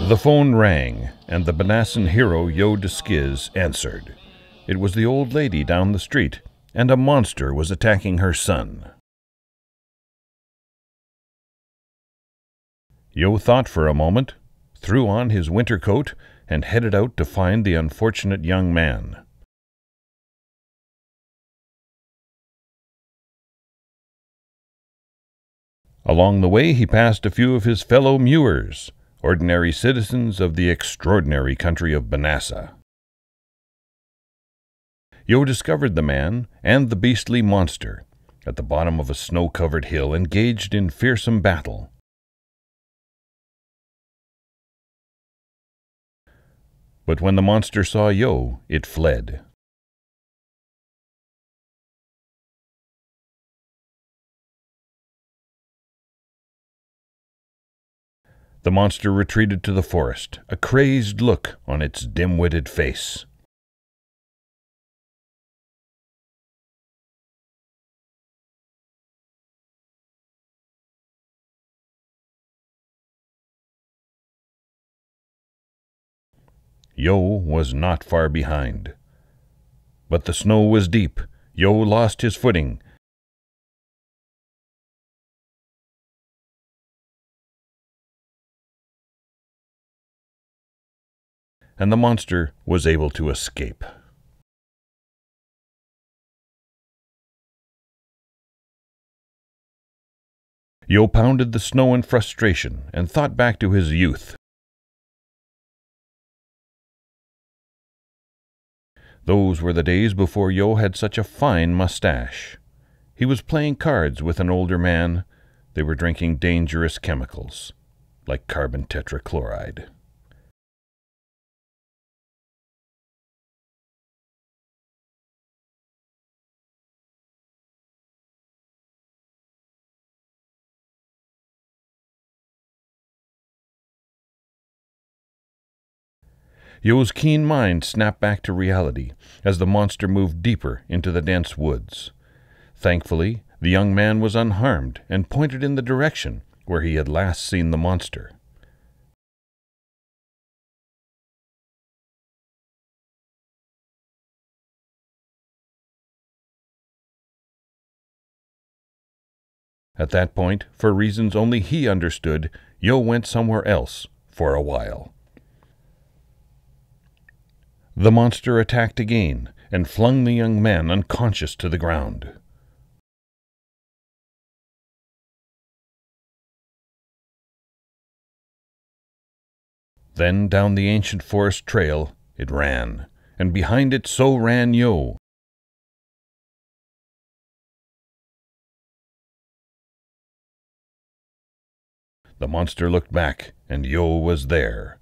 The phone rang, and the Bnassan hero Yoe DeSciz answered. It was the old lady down the street, and a monster was attacking her son. Yoe thought for a moment, threw on his winter coat, and headed out to find the unfortunate young man. Along the way he passed a few of his fellow Muers, ordinary citizens of the extraordinary country of Bnassa. Yoe discovered the man and the beastly monster at the bottom of a snow-covered hill, engaged in fearsome battle. But when the monster saw Yoe, it fled. The monster retreated to the forest, a crazed look on its dim-witted face. Yoe was not far behind. But the snow was deep. Yoe lost his footing. And the monster was able to escape. Yoe pounded the snow in frustration and thought back to his youth. Those were the days before Yoe had such a fine mustache. He was playing cards with an older man. They were drinking dangerous chemicals, like carbon tetrachloride. Yoe's keen mind snapped back to reality as the monster moved deeper into the dense woods. Thankfully, the young man was unharmed and pointed in the direction where he had last seen the monster. At that point, for reasons only he understood, Yoe went somewhere else for a while. The monster attacked again and flung the young man unconscious to the ground. Then down the ancient forest trail it ran, and behind it so ran Yoe. The monster looked back, and Yoe was there.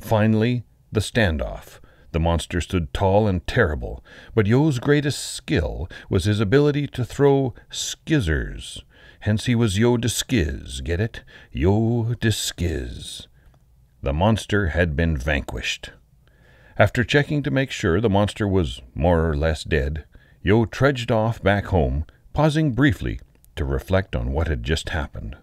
Finally, the standoff. The monster stood tall and terrible, but Yoe's greatest skill was his ability to throw skizzers. Hence he was Yoe DeSciz, get it? Yoe DeSciz. The monster had been vanquished. After checking to make sure the monster was more or less dead, Yoe trudged off back home, pausing briefly to reflect on what had just happened.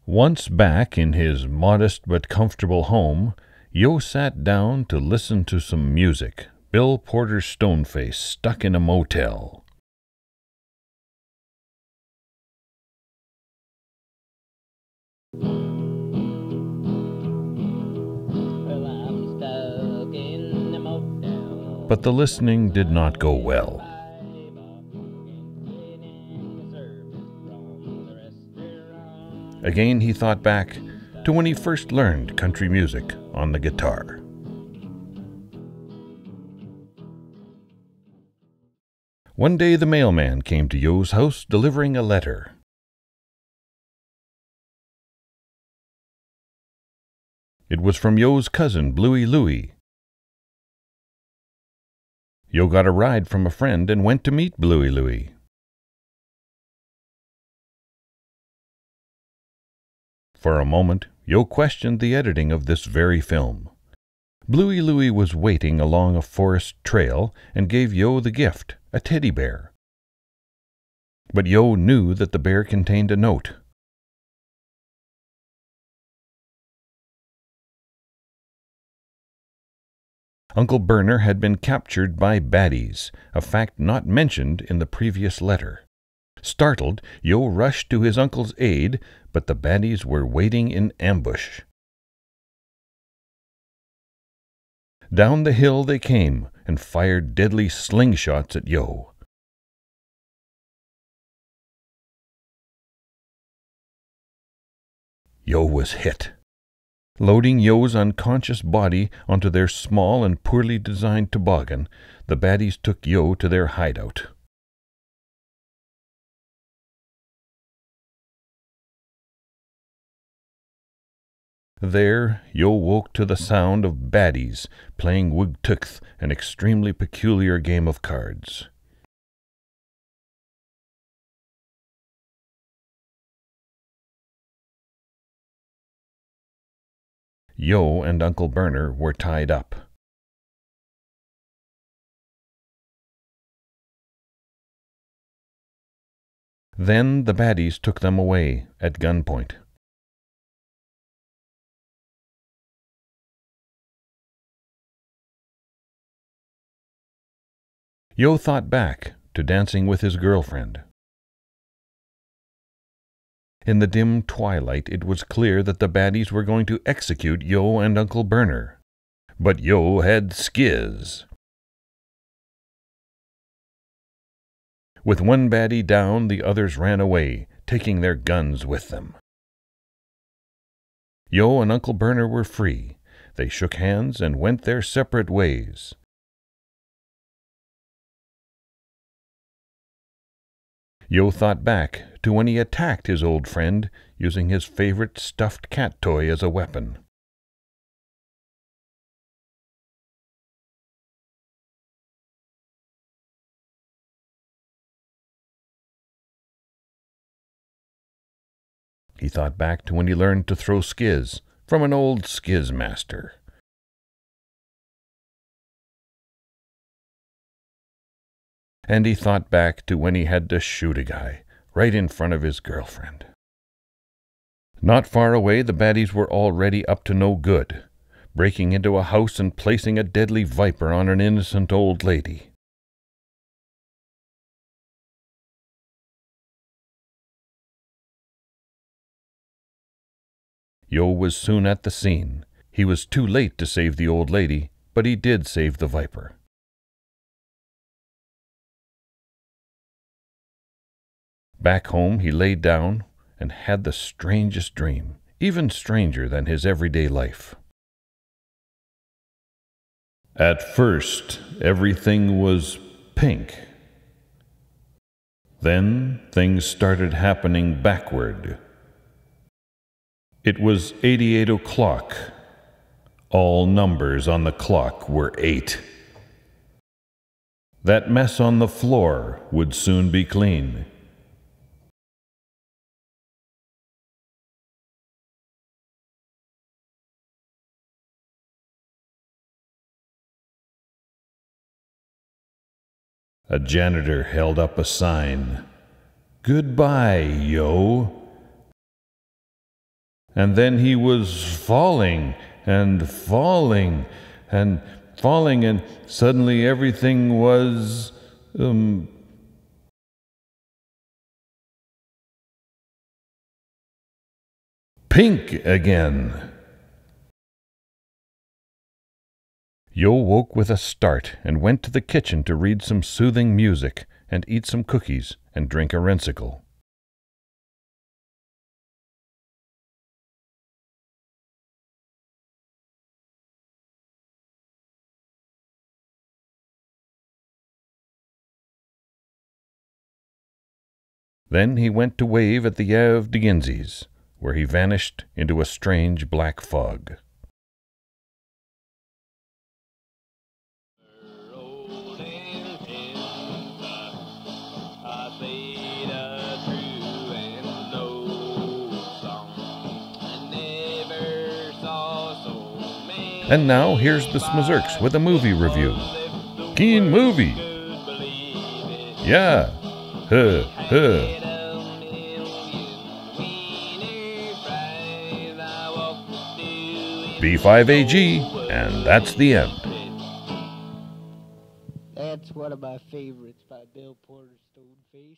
Once back in his modest but comfortable home, Yoe sat down to listen to some music. Bill Porter's Stoneface stuck in a motel. Well, I'm stuck in the motel. But the listening did not go well. Again he thought back to when he first learned country music on the guitar. One day the mailman came to Yoe's house delivering a letter. It was from Yoe's cousin, Blooie, Yoe got a ride from a friend and went to meet Blooie. For a moment, Yoe questioned the editing of this very film. Blooie was waiting along a forest trail and gave Yoe the gift, a teddy bear. But Yoe knew that the bear contained a note. Uncle Berner had been captured by Baddies, a fact not mentioned in the previous letter. Startled, Yoe rushed to his uncle's aid, but the Baddies were waiting in ambush. Down the hill they came and fired deadly slingshots at Yoe. Yoe was hit. Loading Yoe's unconscious body onto their small and poorly designed toboggan, the Baddies took Yoe to their hideout. There, Yoe woke to the sound of Baddies playing wugtukth, an extremely peculiar game of cards. Yoe and Uncle Berner were tied up. Then the Baddies took them away at gunpoint. Yoe thought back to dancing with his girlfriend. In the dim twilight it was clear that the Baddies were going to execute Yoe and Uncle Berner. But Yoe had Sciz. With one baddie down, the others ran away, taking their guns with them. Yoe and Uncle Berner were free. They shook hands and went their separate ways. Yoe thought back to when he attacked his old friend, using his favorite stuffed cat toy as a weapon. He thought back to when he learned to throw Sciz from an old Sciz master. And he thought back to when he had to shoot a guy right in front of his girlfriend. Not far away, the Baddies were already up to no good, breaking into a house and placing a deadly viper on an innocent old lady. Yoe was soon at the scene. He was too late to save the old lady, but he did save the viper. Back home he laid down and had the strangest dream, even stranger than his everyday life. At first, everything was pink. Then things started happening backward. It was 88 o'clock. All numbers on the clock were 8. That mess on the floor would soon be clean. A janitor held up a sign, "Goodbye, Yoe." And then he was falling and falling and falling, and suddenly everything was, pink again. Yoe woke with a start and went to the kitchen to read some soothing music and eat some cookies and drink a rinsickle. Then he went to wave at the Yav D'Ginzees, where he vanished into a strange black fog. Rolling And now here's the Smzzrks with a movie review. Keen movie. Yeah. Huh, huh. B5AG, and that's the end. That's one of my favorites by Bill Porter, Stoneface.